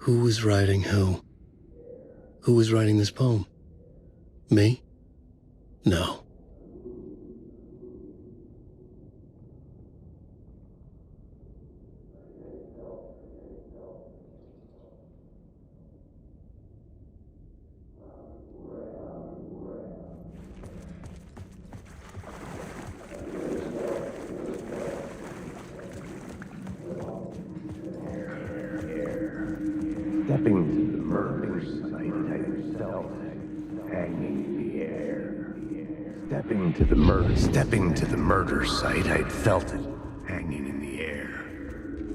Who was writing who? Who was writing this poem? Me? No. Stepping to the murder site, I felt hanging in the air. Stepping to the murder site, I'd felt it hanging in the air.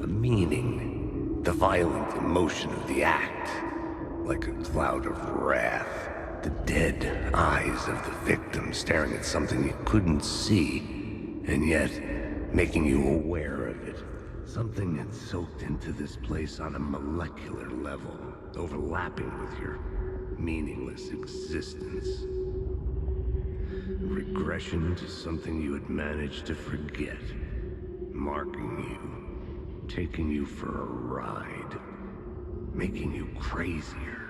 A meaning, the violent emotion of the act, like a cloud of wrath. The dead eyes of the victim staring at something you couldn't see, and yet making you aware of it. Something had soaked into this place on a molecular level, overlapping with your meaningless existence. Regression to something you had managed to forget, marking you, taking you for a ride, making you crazier.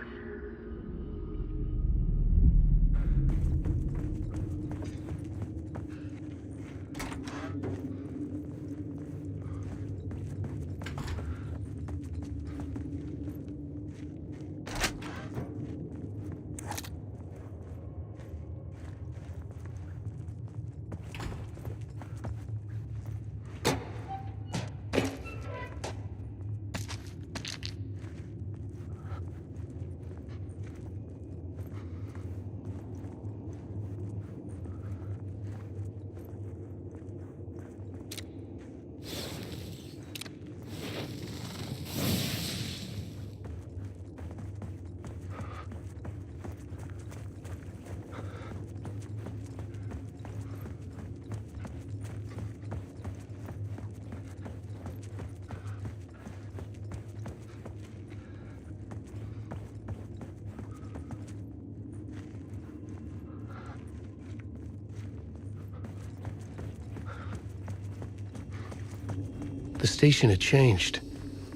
The station had changed.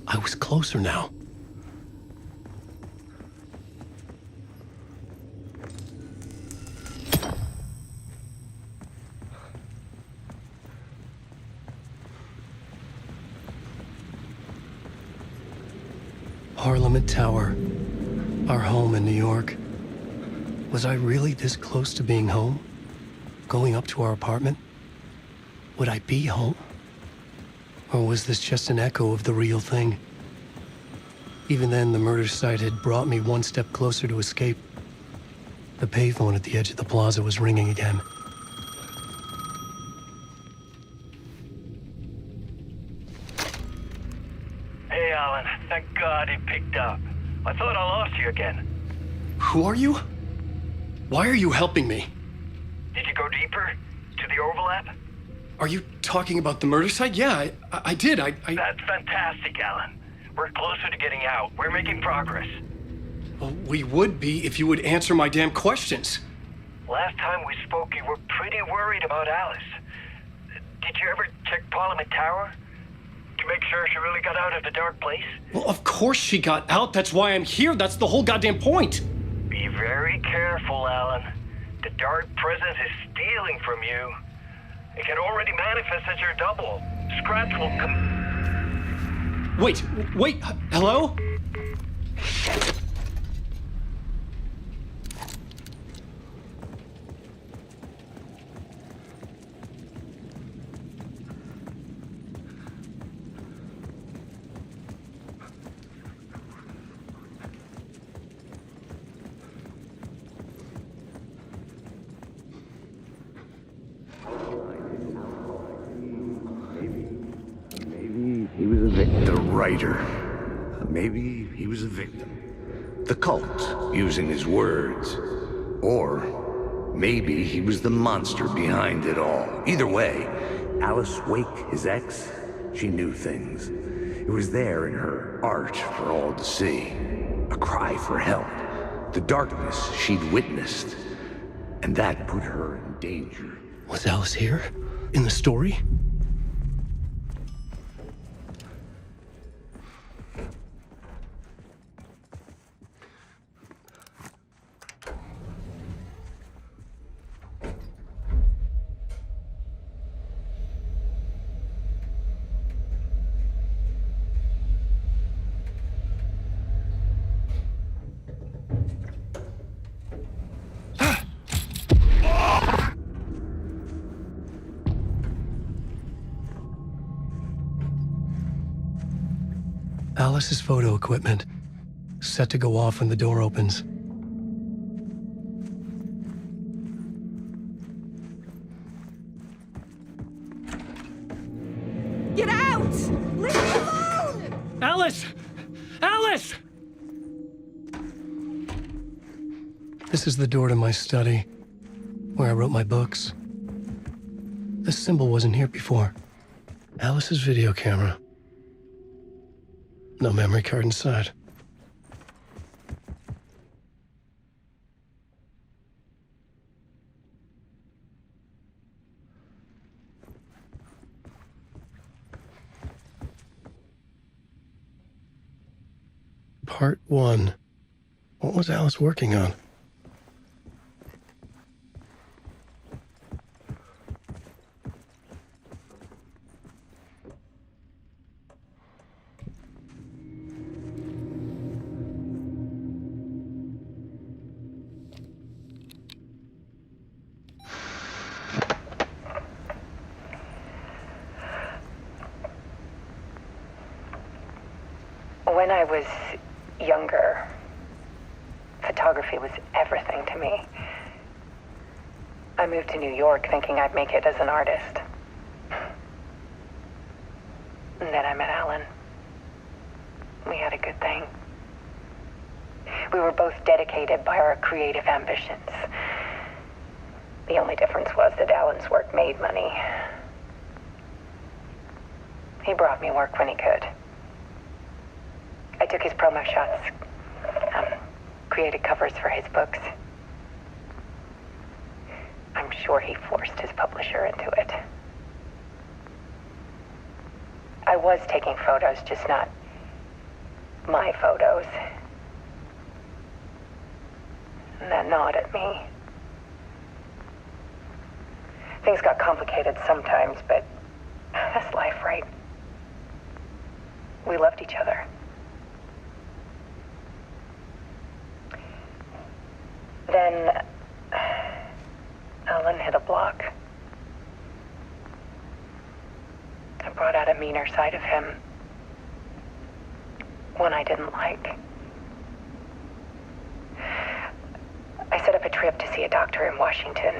I was closer now. Parliament Tower. Our home in New York. Was I really this close to being home? Going up to our apartment? Would I be home? Or was this just an echo of the real thing? Even then, the murder site had brought me one step closer to escape. The payphone at the edge of the plaza was ringing again. Hey, Alan. Thank God he picked up. I thought I lost you again. Who are you? Why are you helping me? Did you go deeper? To the overlap? Are you talking about the murder site? Yeah, I did. That's fantastic, Alan. We're closer to getting out. We're making progress. Well, we would be if you would answer my damn questions. Last time we spoke, you were pretty worried about Alice. Did you ever check Parliament Tower? To make sure she really got out of the dark place? Well, of course she got out. That's why I'm here. That's the whole goddamn point. Be very careful, Alan. The dark presence is stealing from you. It can already manifest as your double. Scratch will come. Wait, hello? He was a victim. The writer. Maybe he was a victim. The cult, using his words. Or maybe he was the monster behind it all. Either way, Alice Wake, his ex, she knew things. It was there in her art for all to see. A cry for help. The darkness she'd witnessed. And that put her in danger. Was Alice here? In the story? Alice's photo equipment, set to go off when the door opens. Get out! Leave me alone! Alice! Alice! This is the door to my study, where I wrote my books. This symbol wasn't here before. Alice's video camera. No memory card inside. Part 1. What was Alice working on? When I was younger, photography was everything to me. I moved to New York thinking I'd make it as an artist. And then I met Alan. We had a good thing. We were both dedicated by our creative ambitions. The only difference was that Alan's work made money. He brought me work when he could. I took his promo shots, created covers for his books. I'm sure he forced his publisher into it. I was taking photos, just not my photos. And that gnawed at me. Things got complicated sometimes, but that's life, right? We loved each other. Then Alan hit a block. I brought out a meaner side of him. One I didn't like. I set up a trip to see a doctor in Washington.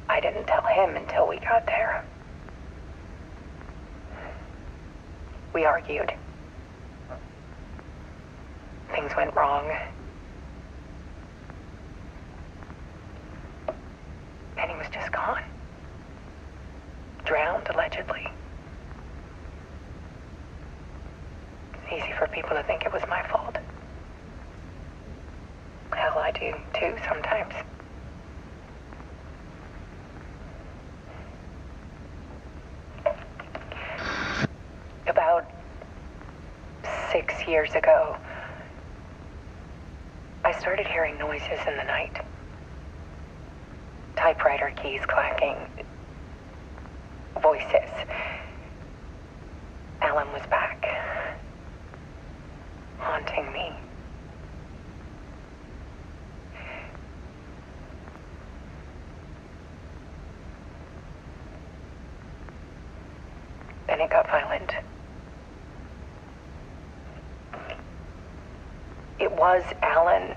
I didn't tell him until we got there. We argued. Things went wrong. And he was just gone. Drowned, allegedly. It's easy for people to think it was my fault. Hell, I do too, sometimes. About 6 years ago, I started hearing noises in the night. Typewriter keys clacking. Voices. Alan was back. Haunting me. Then it got violent. It was Alan.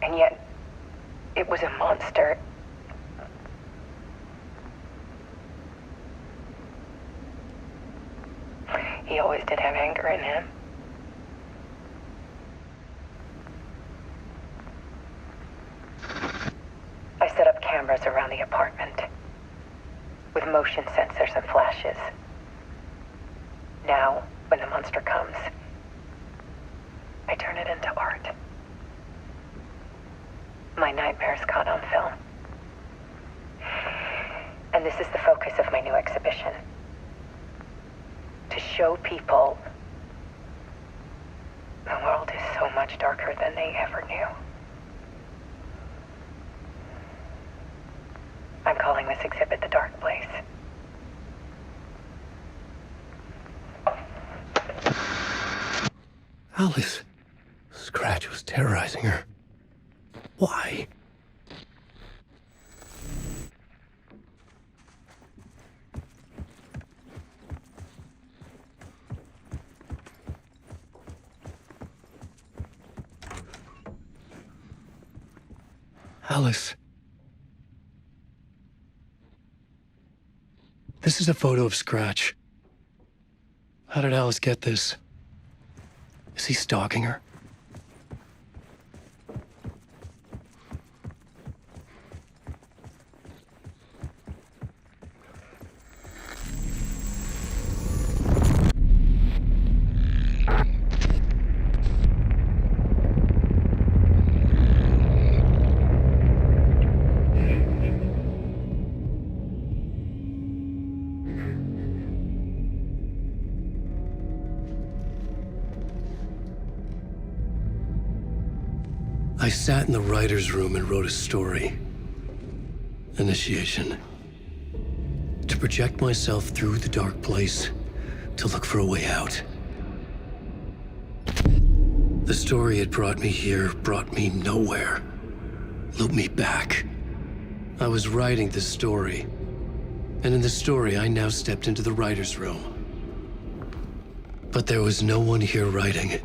And yet, it was a monster. He always did have anger in him. I set up cameras around the apartment with motion sensors and flashes. Now, when the monster comes, I turn it into art. My nightmares caught on film. And this is the focus of my new exhibition. To show people the world is so much darker than they ever knew. I'm calling this exhibit The Dark Place. Alice. Scratch was terrorizing her. Why? Alice. This is a photo of Scratch. How did Alice get this? Is he stalking her? I sat in the writer's room and wrote a story. Initiation. To project myself through the dark place, to look for a way out. The story had brought me here, brought me nowhere. Looped me back. I was writing the story. And in the story, I now stepped into the writer's room. But there was no one here writing it.